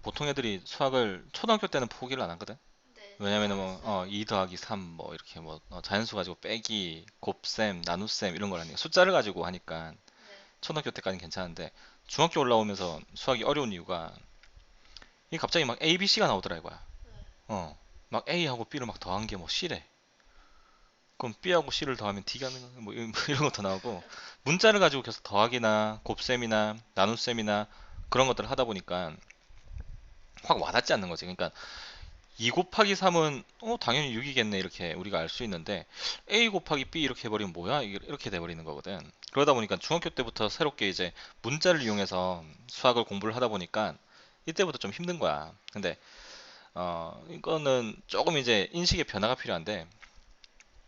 보통 애들이 수학을 초등학교 때는 포기를 안 하거든. 네, 저도 왜냐면은 안 했어요. 2 더하기 3 뭐 이렇게 뭐 자연수 가지고 빼기, 곱셈, 나눗셈 이런 걸 하니까 숫자를 가지고 하니까 네, 초등학교 때까지는 괜찮은데 중학교 올라오면서 수학이 어려운 이유가 이 갑자기 막 A, B, C가 나오더라 이거야. 네, 막 A하고 B를 막 더한 게 뭐 C래. 그럼 B하고 C를 더하면 D가 뭐 이런 것도 나오고 문자를 가지고 계속 더하기나 곱셈이나 나눗셈이나 그런 것들을 하다 보니까 확 와닿지 않는 거지. 그러니까 2 곱하기 3은 당연히 6이겠네 이렇게 우리가 알 수 있는데 A 곱하기 B 이렇게 해버리면 뭐야? 이렇게 돼버리는 거거든. 그러다 보니까 중학교 때부터 새롭게 이제 문자를 이용해서 수학을 공부를 하다 보니까 이때부터 좀 힘든 거야. 근데 이거는 조금 이제 인식의 변화가 필요한데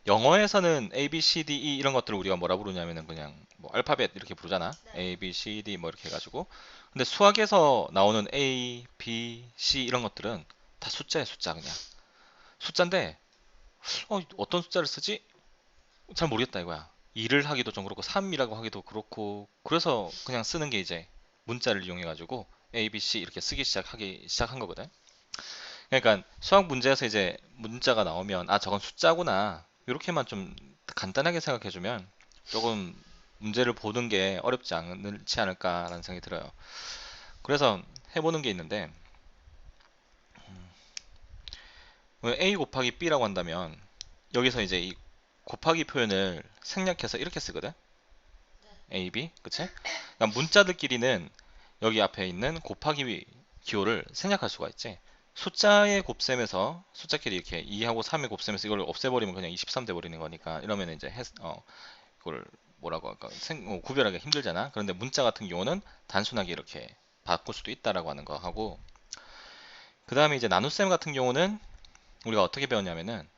영어에서는 A, B, C, D, E 이런 것들을 우리가 뭐라 부르냐면은 그냥 뭐 알파벳 이렇게 부르잖아. 네. A, B, C, D 뭐 이렇게 해가지고. 근데 수학에서 나오는 A, B, C 이런 것들은 다 숫자야 숫자 그냥. 숫자인데 어떤 숫자를 쓰지? 잘 모르겠다 이거야. 2를 하기도 좀 그렇고 3이라고 하기도 그렇고 그래서 그냥 쓰는 게 이제 문자를 이용해 가지고 A, B, C 이렇게 쓰기 시작한 거거든. 그러니까 수학 문제에서 이제 문자가 나오면 아 저건 숫자구나 이렇게만 좀 간단하게 생각해 주면 조금 문제를 보는 게 어렵지 않지 않을까라는 생각이 들어요. 그래서 해보는 게 있는데 A 곱하기 B라고 한다면 여기서 이제 이 곱하기 표현을 생략해서 이렇게 쓰거든. 네. A, B, 그치? 그러니까 문자들끼리는 여기 앞에 있는 곱하기 기호를 생략할 수가 있지. 숫자의 곱셈에서 숫자끼리 이렇게 2하고 3의 곱셈에서 이걸 없애버리면 그냥 23 돼버리는 거니까 이러면 이제 이걸 뭐라고 할까 구별하기가 힘들잖아. 그런데 문자 같은 경우는 단순하게 이렇게 바꿀 수도 있다라고 하는 거 하고 그 다음에 이제 나눗셈 같은 경우는 우리가 어떻게 배웠냐면은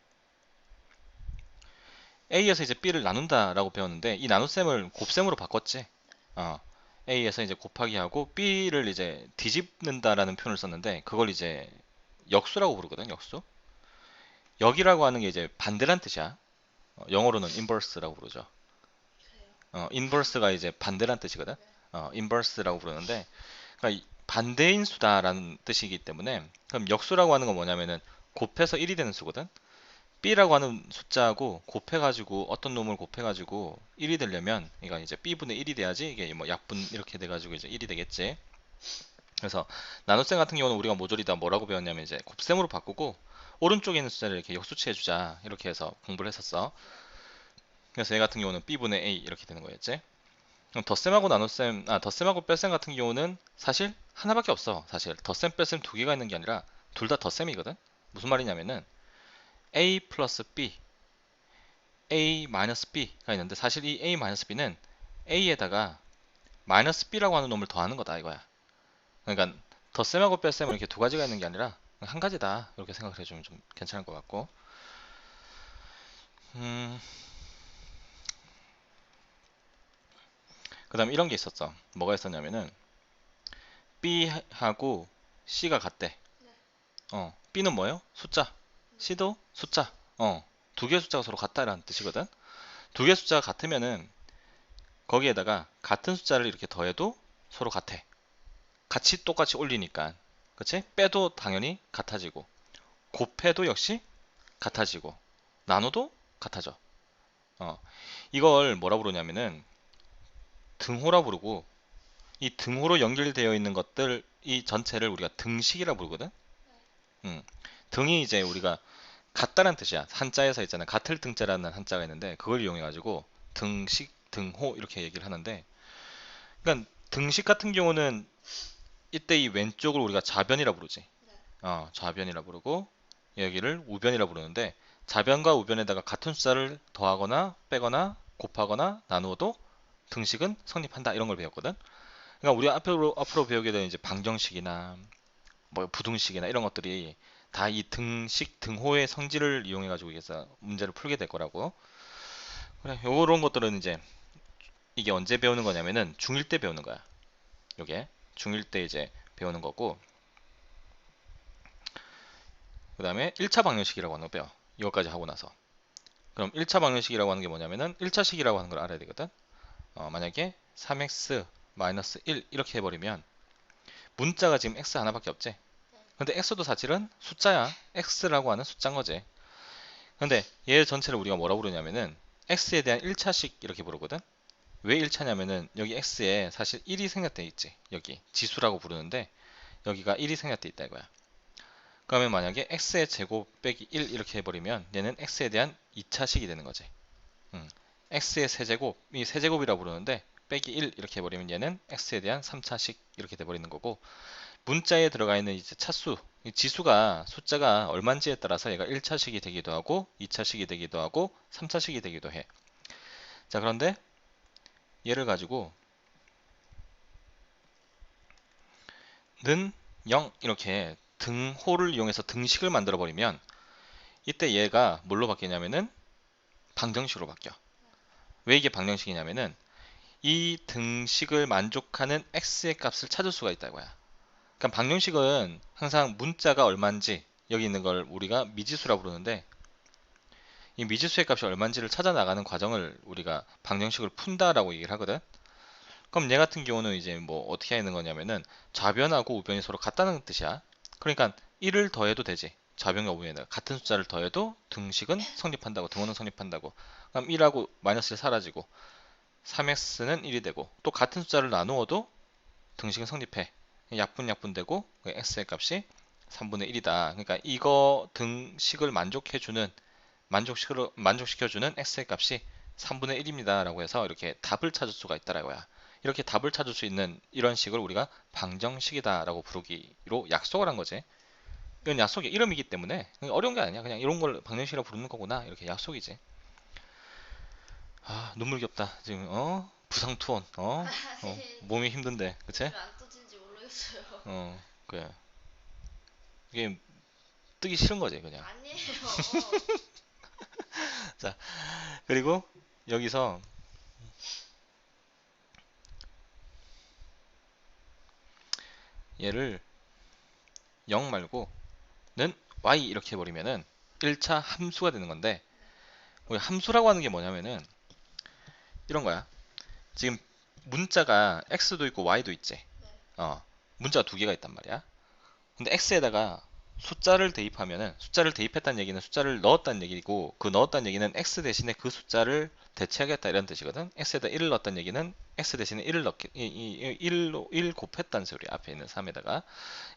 A에서 이제 B를 나눈다라고 배웠는데 이 나눗셈을 곱셈으로 바꿨지. 어, A에서 이제 곱하기 하고 B를 이제 뒤집는다라는 표현을 썼는데 그걸 이제 역수라고 부르거든. 역수. 역이라고 하는 게 이제 반대란 뜻이야. 영어로는 inverse라고 부르죠. 그래요. inverse가 이제 반대란 뜻이거든. 네. inverse라고 부르는데 그러니까 반대인 수다라는 뜻이기 때문에 그럼 역수라고 하는 건 뭐냐면은 곱해서 1이 되는 수거든. B라고 하는 숫자하고 곱해가지고 어떤 놈을 곱해가지고 1이 되려면 이거 이제 B분의 1이 돼야지 이게 뭐 약분 이렇게 돼가지고 이제 1이 되겠지. 그래서 나눗셈 같은 경우는 우리가 모조리 다 뭐라고 배웠냐면 이제 곱셈으로 바꾸고 오른쪽에 있는 숫자를 이렇게 역수치해 주자 이렇게 해서 공부를 했었어. 그래서 얘 같은 경우는 B분의 A 이렇게 되는 거였지. 그럼 덧셈하고 나눗셈, 덧셈하고 뺄셈 같은 경우는 사실 하나밖에 없어. 사실 덧셈 뺄셈 두 개가 있는 게 아니라 둘 다 덧셈이거든. 무슨 말이냐면은 A 플러스 B A 마이너스 B가 있는데 사실 이 A 마이너스 B는 A에다가 마이너스 B라고 하는 놈을 더하는 거다 이거야. 그러니까 덧셈하고 뺄셈은 이렇게 두 가지가 있는 게 아니라 한 가지다 이렇게 생각을 해주면 좀 괜찮을 것 같고 음, 그 다음에 이런 게 있었어. 뭐가 있었냐면은 B하고 C가 같대. 네. B는 뭐예요? 숫자. 네. C도 숫자. 두 개의 숫자가 서로 같다라는 뜻이거든. 두 개의 숫자가 같으면은 거기에다가 같은 숫자를 이렇게 더해도 서로 같아. 같이 똑같이 올리니까. 그치? 빼도 당연히 같아지고, 곱해도 역시 같아지고, 나눠도 같아져. 어, 이걸 뭐라 부르냐면은 등호라 부르고, 이 등호로 연결되어 있는 것들, 이 전체를 우리가 등식이라 부르거든? 네. 음, 등이 이제 우리가 같다는 뜻이야. 한자에서 있잖아. 같을 등자라는 한자가 있는데, 그걸 이용해가지고 등식, 등호 이렇게 얘기를 하는데, 그러니까 등식 같은 경우는 이때 이 왼쪽을 우리가 좌변이라 부르지. 네. 좌변이라 부르고 여기를 우변이라 부르는데 좌변과 우변에다가 같은 숫자를 더하거나 빼거나 곱하거나 나누어도 등식은 성립한다 이런 걸 배웠거든. 그러니까 우리 앞으로 배우게 되는 이제 방정식이나 뭐 부등식이나 이런 것들이 다 이 등식 등호의 성질을 이용해 가지고 해서 문제를 풀게 될 거라고. 그래, 요런 것들은 이제 이게 언제 배우는 거냐면은 중1 때 배우는 거야. 요게 중1 때 이제 배우는 거고 그다음에 1차 방정식이라고 하는 거 배워. 이것까지 하고 나서. 그럼 1차 방정식이라고 하는 게 뭐냐면은 1차식이라고 하는 걸 알아야 되거든. 만약에 3x 마이너스 1 이렇게 해버리면 문자가 지금 x 하나밖에 없지. 근데 x도 사실은 숫자야. x라고 하는 숫자인 거지. 근데 얘 전체를 우리가 뭐라고 부르냐면은 x에 대한 1차식 이렇게 부르거든. 왜 1차냐면은 여기 x에 사실 1이 생략돼 있지. 여기 지수라고 부르는데 여기가 1이 생략돼 있다 이거야. 그러면 만약에 x의 제곱 빼기 1 이렇게 해버리면 얘는 x에 대한 2차식이 되는 거지. x의 세제곱, 이 세제곱이라고 부르는데 빼기 1 이렇게 해버리면 얘는 x에 대한 3차식 이렇게 돼버리는 거고, 문자에 들어가 있는 이제 차수, 이 지수가 숫자가 얼마인지에 따라서 얘가 1차식이 되기도 하고 2차식이 되기도 하고 3차식이 되기도 해. 자, 그런데 얘를 가지고 는 0 이렇게 등호를 이용해서 등식을 만들어 버리면 이때 얘가 뭘로 바뀌냐면은 방정식으로 바뀌어. 왜 이게 방정식이냐면은 이 등식을 만족하는 x의 값을 찾을 수가 있다 이거야. 그러니까 방정식은 항상 문자가 얼마인지, 여기 있는 걸 우리가 미지수라고 부르는데 이 미지수의 값이 얼마인지를 찾아 나가는 과정을 우리가 방정식을 푼다라고 얘기를 하거든. 그럼 얘 같은 경우는 이제 뭐 어떻게 하는 거냐면은 좌변하고 우변이 서로 같다는 뜻이야. 그러니까 1을 더해도 되지. 좌변과 우변에 같은 숫자를 더해도 등식은 성립한다고, 등호는 성립한다고. 그럼 1하고 마이너스 1 사라지고 3x는 1이 되고, 또 같은 숫자를 나누어도 등식은 성립해. 약분되고 x의 값이 3분의 1이다. 그러니까 이거 등식을 만족시켜주는 x의 값이 3분의 1입니다. 라고 해서 이렇게 답을 찾을 수가 있다라고야. 이렇게 답을 찾을 수 있는 이런 식을 우리가 방정식이다 라고 부르기로 약속을 한 거지. 이건 약속의 이름이기 때문에 어려운 게 아니야. 그냥 이런 걸 방정식이라고 부르는 거구나. 이렇게 약속이지. 아, 눈물겹다. 지금 부상 투혼. 몸이 힘든데. 그치? 왜안 떠진지 모르겠어요. 그래. 이게 뜨기 싫은 거지, 그냥. 아니에요. 자, 그리고 여기서 얘를 0 말고 는 y 이렇게 해버리면은 1차 함수가 되는 건데, 우리 함수라고 하는 게 뭐냐면은 이런 거야. 지금 문자가 x도 있고 y도 있지. 어, 문자가 두 개가 있단 말이야. 근데 x에다가 숫자를 대입했다는 얘기는 숫자를 넣었다는 얘기고, 그 넣었다는 얘기는 x 대신에 그 숫자를 대체하겠다 이런 뜻이거든. x에다 1을 넣었다는 얘기는 x 대신에 1을 넣게, 1 곱했다는 소리. 앞에 있는 3에다가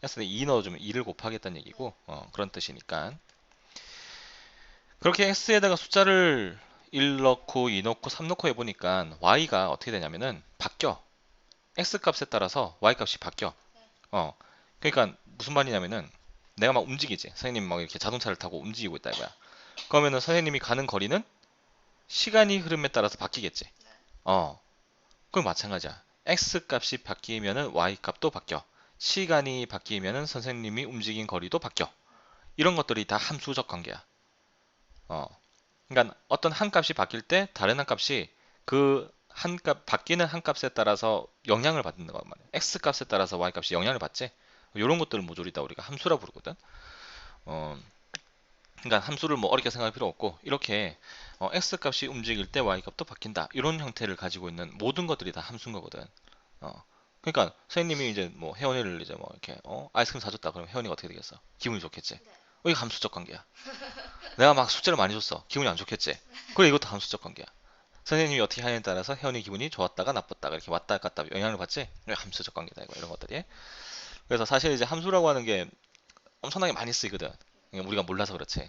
x에다 2 넣어주면 2를 곱하겠다는 얘기고, 그런 뜻이니까. 그렇게 x에다가 숫자를 1 넣고 2 넣고 3 넣고 해보니까 y가 어떻게 되냐면은 바뀌어. x 값에 따라서 y 값이 바뀌어. 어, 그러니까 무슨 말이냐면은 내가 막 움직이지. 선생님 막 이렇게 자동차를 타고 움직이고 있다 이거야. 그러면은 선생님이 가는 거리는 시간이 흐름에 따라서 바뀌겠지. 어, 그럼 마찬가지야. x 값이 바뀌면은 y 값도 바뀌어. 시간이 바뀌면은 선생님이 움직인 거리도 바뀌어. 이런 것들이 다 함수적 관계야. 어, 그러니까 어떤 한 값이 바뀔 때 다른 한 값이 그 한 값, 바뀌는 한 값에 따라서 영향을 받는 거 말이야. x 값에 따라서 y 값이 영향을 받지. 이런 것들을 모조리 다 우리가 함수라 부르거든. 어, 그러니까 함수를 뭐 어렵게 생각할 필요 없고, 이렇게 x 값이 움직일 때 y 값도 바뀐다. 이런 형태를 가지고 있는 모든 것들이 다 함수인 거거든. 그러니까 선생님이 이제 뭐 혜원이를 이제 뭐 이렇게 아이스크림 사줬다. 그러면 혜원이가 어떻게 되겠어? 기분이 좋겠지. 네. 이게 함수적 관계야. 내가 막 숙제를 많이 줬어. 기분이 안 좋겠지. 그래, 이것도 함수적 관계야. 선생님이 어떻게 하냐에 따라서 혜원이 기분이 좋았다가 나빴다가 이렇게 왔다 갔다 영향을 받지. 이게 함수적 관계다 이거, 이런 것들이. 그래서 사실 이제 함수라고 하는 게 엄청나게 많이 쓰이거든. 그러니까 우리가 몰라서 그렇지.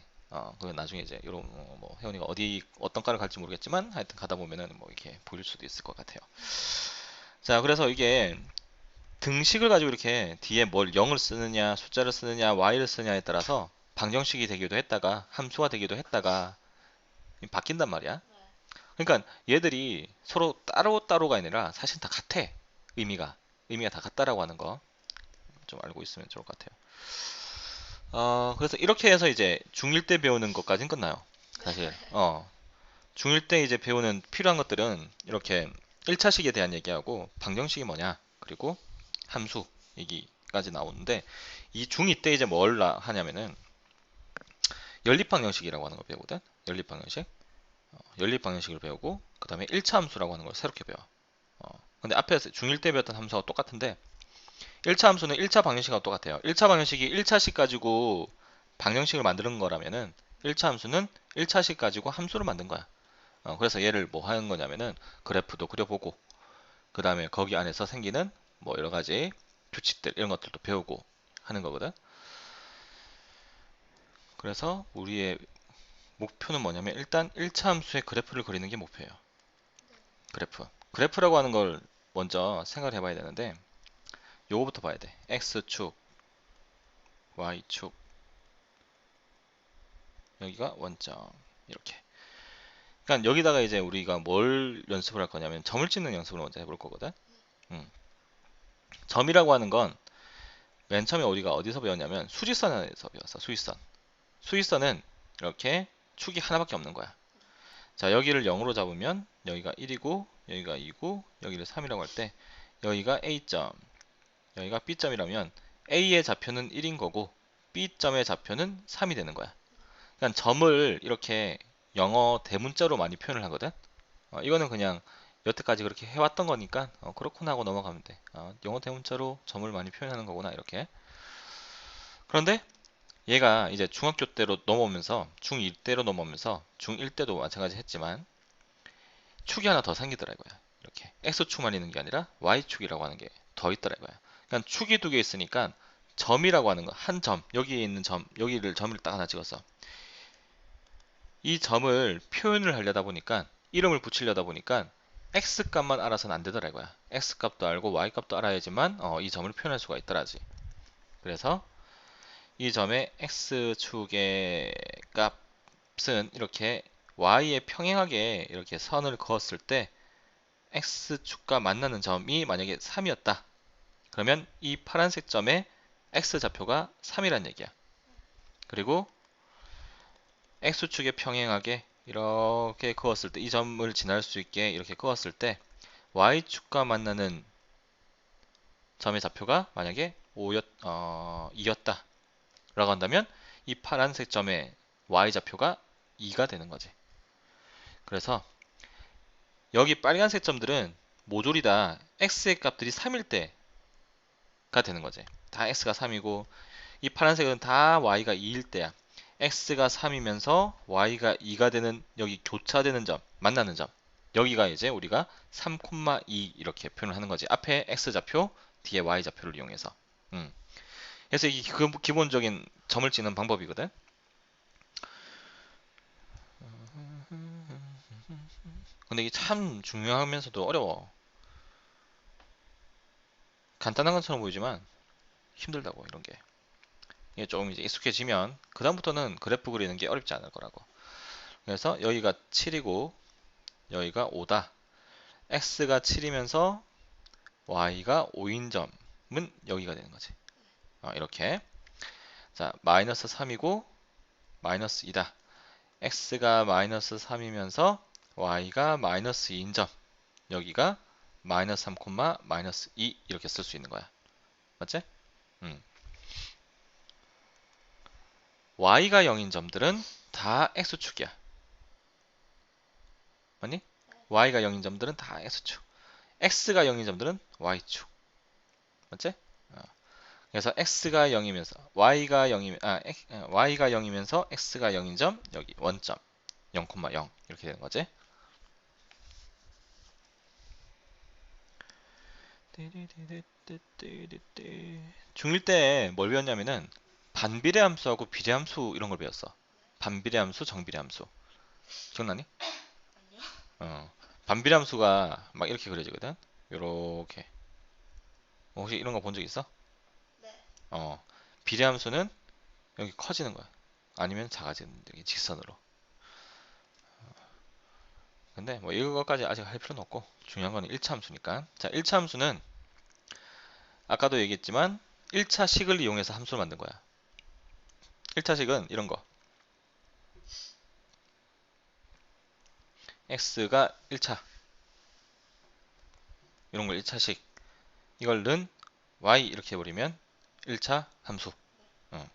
그 나중에 이제 이런 뭐 혜원이가 어떤 과를 갈지 모르겠지만 하여튼 가다 보면은 뭐 이렇게 보일 수도 있을 것 같아요. 자, 그래서 이게 등식을 가지고 이렇게 뒤에 뭘 0을 쓰느냐, 숫자를 쓰느냐, y를 쓰느냐에 따라서 방정식이 되기도 했다가 함수가 되기도 했다가 바뀐단 말이야. 그러니까 얘들이 서로 따로따로가 아니라 사실 다 같아. 의미가 다 같다라고 하는 거 좀 알고 있으면 좋을 것 같아요. 그래서 이렇게 해서 이제 중1 때 배우는 것까지는 끝나요. 사실. 중1 때 이제 배우는 필요한 것들은 이렇게 1차식에 대한 얘기하고 방정식이 뭐냐, 그리고 함수 얘기까지 나오는데, 이 중2 때 이제 뭘 하냐면은 연립방정식이라고 하는 걸 배우거든. 연립방정식을 배우고 그 다음에 1차 함수라고 하는 걸 새롭게 배워. 근데 앞에 중1 때 배웠던 함수와 똑같은데 1차 함수는 1차 방정식하고 똑같아요. 1차 방정식이 1차식 가지고 방정식을 만드는 거라면은 1차 함수는 1차식 가지고 함수를 만든 거야. 그래서 얘를 뭐 하는 거냐면은 그래프도 그려보고 그 다음에 거기 안에서 생기는 뭐 여러 가지 규칙들 이런 것들도 배우고 하는 거거든. 그래서 우리의 목표는 뭐냐면 일단 1차 함수의 그래프를 그리는 게 목표예요. 그래프. 그래프라고 하는 걸 먼저 생각을 해봐야 되는데 요거부터 봐야 돼. X축, Y축, 여기가 원점 이렇게. 그러니까 여기다가 이제 우리가 뭘 연습을 할 거냐면 점을 찍는 연습을 먼저 해볼 거거든. 음. 점이라고 하는 건 맨 처음에 우리가 어디서 배웠냐면 수직선에서 배웠어. 수직선. 수직선은 이렇게 축이 하나밖에 없는 거야. 자, 여기를 0으로 잡으면 여기가 1이고 여기가 2고 여기를 3이라고 할 때 여기가 A점, 여기가 B점이라면 A의 좌표는 1인 거고 B점의 좌표는 3이 되는 거야. 그러니까 점을 이렇게 영어 대문자로 많이 표현을 하거든. 이거는 그냥 여태까지 그렇게 해왔던 거니까 그렇구나 하고 넘어가면 돼. 영어 대문자로 점을 많이 표현하는 거구나 이렇게. 그런데 얘가 이제 중학교 때로 넘어오면서 중2 때로 넘어오면서 중1 때도 마찬가지 했지만 축이 하나 더 생기더라고요. 이렇게 X축만 있는 게 아니라 Y축이라고 하는 게 더 있더라고요. 그러니까 축이 두 개 있으니까 점이라고 하는 거, 한 점, 여기에 있는 점, 여기를 점을 딱 하나 찍었어. 이 점을 표현을 하려다 보니까 이름을 붙이려다 보니까 X 값만 알아서는 안 되더라고요. X 값도 알고 Y 값도 알아야지만 이 점을 표현할 수가 있더라지. 그래서 이 점의 X축의 값은 이렇게 Y에 평행하게 이렇게 선을 그었을 때 X축과 만나는 점이 만약에 3이었다. 그러면 이 파란색 점의 X좌표가 3이란 얘기야. 그리고 X축에 평행하게 이렇게 그었을 때 이 점을 지날 수 있게 이렇게 그었을 때 Y축과 만나는 점의 좌표가 만약에 2였다 라고 한다면 이 파란색 점의 Y좌표가 2가 되는 거지. 그래서 여기 빨간색 점들은 모조리 다 X의 값들이 3일 때가 되는 거지. 다 X가 3이고 이 파란색은 다 Y가 2일 때야. X가 3이면서 Y가 2가 되는 여기 교차되는 점, 만나는 점. 여기가 이제 우리가 3,2 이렇게 표현을 하는 거지. 앞에 X좌표, 뒤에 Y좌표를 이용해서. 그래서 이게 기본적인 점을 찍는 방법이거든. 근데 이게 참 중요하면서도 어려워. 간단한 것처럼 보이지만 힘들다고 이런 게. 이게 조금 이제 익숙해지면 그다음부터는 그래프 그리는 게 어렵지 않을 거라고. 그래서 여기가 7이고 여기가 5다. x가 7이면서 y가 5인 점은 여기가 되는 거지. 이렇게. 자, 마이너스 3이고 마이너스 2다. x가 마이너스 3이면서 y가 마이너스 2인 점. 여기가 마이너스 3, 마이너스 2 이렇게 쓸 수 있는 거야. 맞지? 음. y가 0인 점들은 다 x축이야. 맞니? y가 0인 점들은 다 x축. x가 0인 점들은 y축. 맞지? 그래서 x가 0이면서 y가 0이면 y가 0이면서 x가 0인 점 여기 원점 0,0 이렇게 되는 거지. 중1 때 뭘 배웠냐면은 반비례 함수하고 비례 함수 이런 걸 배웠어. 반비례 함수, 정비례 함수. 기억나니? 아니요? 반비례 함수가 막 이렇게 그려지거든. 요렇게. 혹시 이런 거 본 적 있어? 네. 비례 함수는 여기 커지는 거야. 아니면 작아지는 여기 직선으로. 근데 뭐 이거까지 아직 할 필요는 없고 중요한 거는 1차 함수니까. 자, 1차 함수는 아까도 얘기했지만 1차 식을 이용해서 함수를 만든 거야. 1차 식은 이런 거. x가 1차. 이런 걸 1차 식. 이걸 는 y 이렇게 해버리면 1차 함수. 어.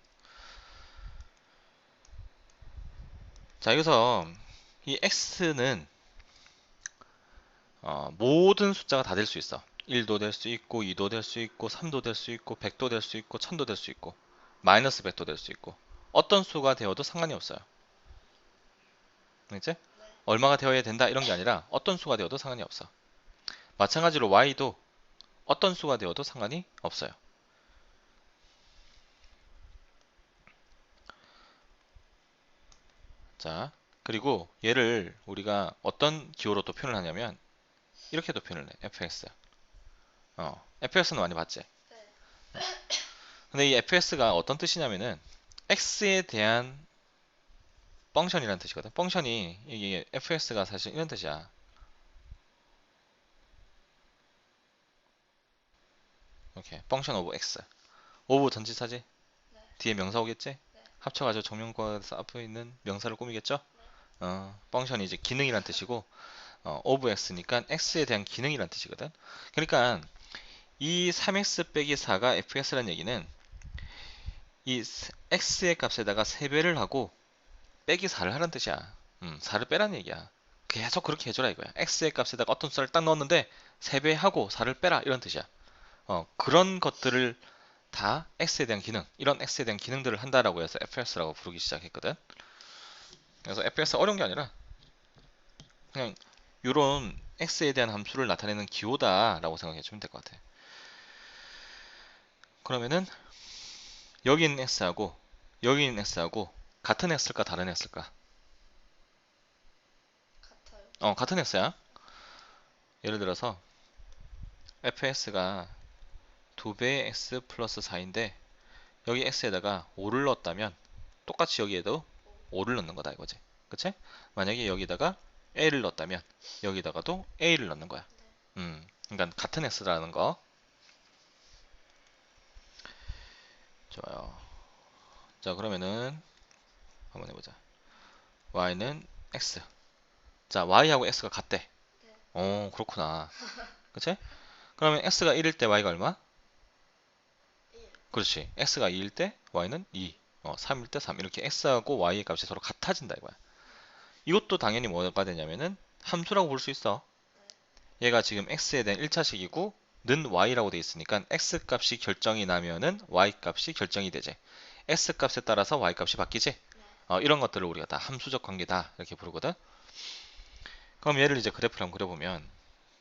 자, 여기서 이 x는 모든 숫자가 다 될 수 있어. 1도 될 수 있고 2도 될 수 있고 3도 될 수 있고 100도 될 수 있고 1000도 될 수 있고 마이너스 100도 될 수 있고 어떤 수가 되어도 상관이 없어요. 이제 네. 얼마가 되어야 된다 이런 게 아니라 어떤 수가 되어도 상관이 없어. 마찬가지로 y도 어떤 수가 되어도 상관이 없어요. 자, 그리고 얘를 우리가 어떤 기호로 또 표현을 하냐면 이렇게도 표현을 해. fx. fx는 많이 봤지? 네. 근데 이 fx가 어떤 뜻이냐면은 x에 대한 펑션이라는 뜻이거든. 펑션이 이게 fx가 사실 이런 뜻이야. 이렇게 펑션 오브 x. 오브 전치사지? 네. 뒤에 명사 오겠지? 네. 합쳐가지고 정명과에서 앞에 있는 명사를 꾸미겠죠? 네. 펑션이 이제 기능이란 뜻이고 오브 x니까 x에 대한 기능이란 뜻이거든. 그러니까 이 3x 빼기 4가 fx라는 얘기는 이 x의 값에다가 3배를 하고 빼기 4를 하라는 뜻이야. 4를 빼라는 얘기야. 계속 그렇게 해줘라 이거야. x의 값에다가 어떤 숫자를 딱 넣었는데 3배 하고 4를 빼라 이런 뜻이야. 그런 것들을 다 x에 대한 기능, 이런 x에 대한 기능들을 한다라고 해서 fx라고 부르기 시작했거든. 그래서 fx 어려운 게 아니라 그냥 이런 x에 대한 함수를 나타내는 기호다라고 생각해 주면 될 것 같아. 그러면은 여기 있는 x하고 여기 있는 x하고 같은 x일까 다른 x일까? 같아요. 같은 x야. 예를 들어서 fx가 2배의 x 플러스 4인데 여기 x에다가 5를 넣었다면 똑같이 여기에도 5를 넣는 거다 이거지. 그치? 만약에 여기다가 a를 넣었다면 여기다가도 a를 넣는 거야. 그러니까 같은 x라는 거. 좋아요. 자, 그러면은 한번 해보자. y는 x. 자, y하고 x가 같대. 네. 그렇구나. 그치? 그러면 x가 1일 때 y가 얼마? 1. 그렇지. x가 2일 때 y는 2. 3일 때 3. 이렇게 x하고 y의 값이 서로 같아진다 이거야. 이것도 당연히 뭐가 되냐면은 함수라고 볼 수 있어. 얘가 지금 x에 대한 1차식이고 는 y라고 돼 있으니까 x 값이 결정이 나면은 y 값이 결정이 되지. x 값에 따라서 y 값이 바뀌지. 네. 이런 것들을 우리가 다 함수적 관계다 이렇게 부르거든. 그럼 얘를 이제 그래프를 한번 그려보면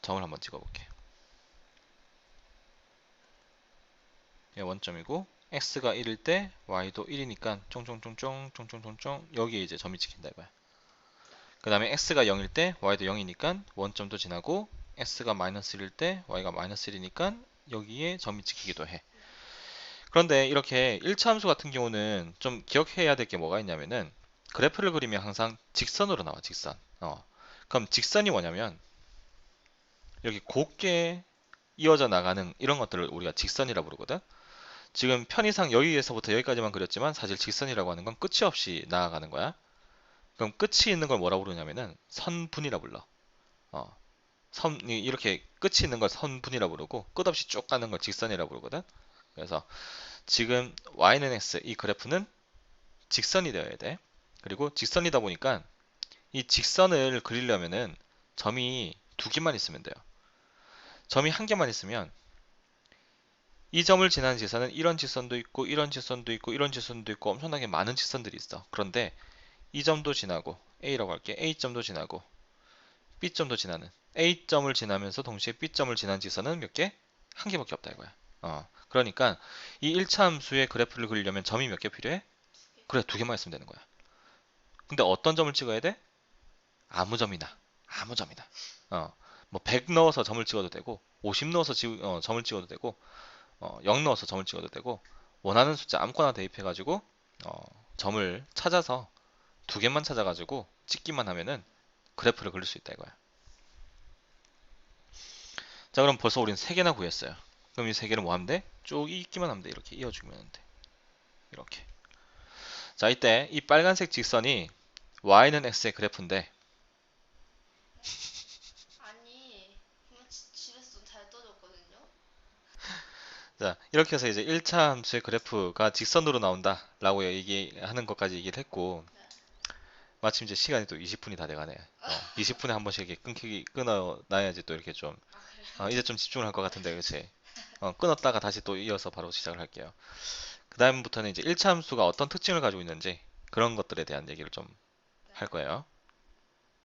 점을 한번 찍어볼게. 얘 원점이고 x가 1일 때 y도 1이니까 쫑쫑쫑쫑 쫑쫑쫑쫑 여기에 이제 점이 찍힌다 이거야. 그 다음에 x가 0일 때 y도 0이니까 원점도 지나고 x가 마이너스 1일 때 y가 마이너스 1이니까 여기에 점이 찍히기도 해. 그런데 이렇게 1차 함수 같은 경우는 좀 기억해야 될 게 뭐가 있냐면은 그래프를 그리면 항상 직선으로 나와 직선. 그럼 직선이 뭐냐면 여기 곱게 이어져 나가는 이런 것들을 우리가 직선이라고 부르거든. 지금 편의상 여기에서부터 여기까지만 그렸지만 사실 직선이라고 하는 건 끝이 없이 나아가는 거야. 그럼 끝이 있는 걸 뭐라고 부르냐면은 선분이라 불러. 선이 이렇게 끝이 있는 걸 선분이라 부르고 끝없이 쭉 가는 걸 직선이라 부르거든. 그래서 지금 y는 x 이 그래프는 직선이 되어야 돼. 그리고 직선이다 보니까 이 직선을 그리려면은 점이 두 개만 있으면 돼요. 점이 한 개만 있으면 이 점을 지나는 직선은 이런 직선도 있고 이런 직선도 있고 이런 직선도 있고 엄청나게 많은 직선들이 있어. 그런데 이 점도 지나고 A라고 할게. A점도 지나고 B점도 지나는 A점을 지나면서 동시에 B점을 지난 직선은 몇 개? 한 개밖에 없다 이거야. 그러니까 이 1차 함수의 그래프를 그리려면 점이 몇 개 필요해? 그래, 두 개만 있으면 되는 거야. 근데 어떤 점을 찍어야 돼? 아무 점이나. 아무 점이나. 뭐 100 넣어서 점을 찍어도 되고 50 넣어서 점을 찍어도 되고 0 넣어서 점을 찍어도 되고 원하는 숫자 아무거나 대입해가지고 점을 찾아서 두 개만 찾아가지고 찍기만 하면은 그래프를 그릴 수 있다 이거야. 자, 그럼 벌써 우린 세 개나 구했어요. 그럼 이 세 개를 뭐 하면 돼? 쭉 읽기만 하면 돼. 이렇게 이어주면 돼. 이렇게. 자, 이때 이 빨간색 직선이 y는 x의 그래프인데 아니, 집에서 좀 잘 떠줬거든요. 자, 이렇게 해서 이제 1차 함수의 그래프가 직선으로 나온다 라고 얘기하는 것까지 얘기를 했고 네. 마침 이제 시간이 또 20분이 다 돼가네. 20분에 한 번씩 이렇게 끊어놔야지 또 이렇게 좀, 아, 그래요? 이제 좀 집중을 할 것 같은데, 그치? 끊었다가 다시 또 이어서 바로 시작을 할게요. 그 다음부터는 이제 1차 함수가 어떤 특징을 가지고 있는지 그런 것들에 대한 얘기를 좀 할 네. 거예요.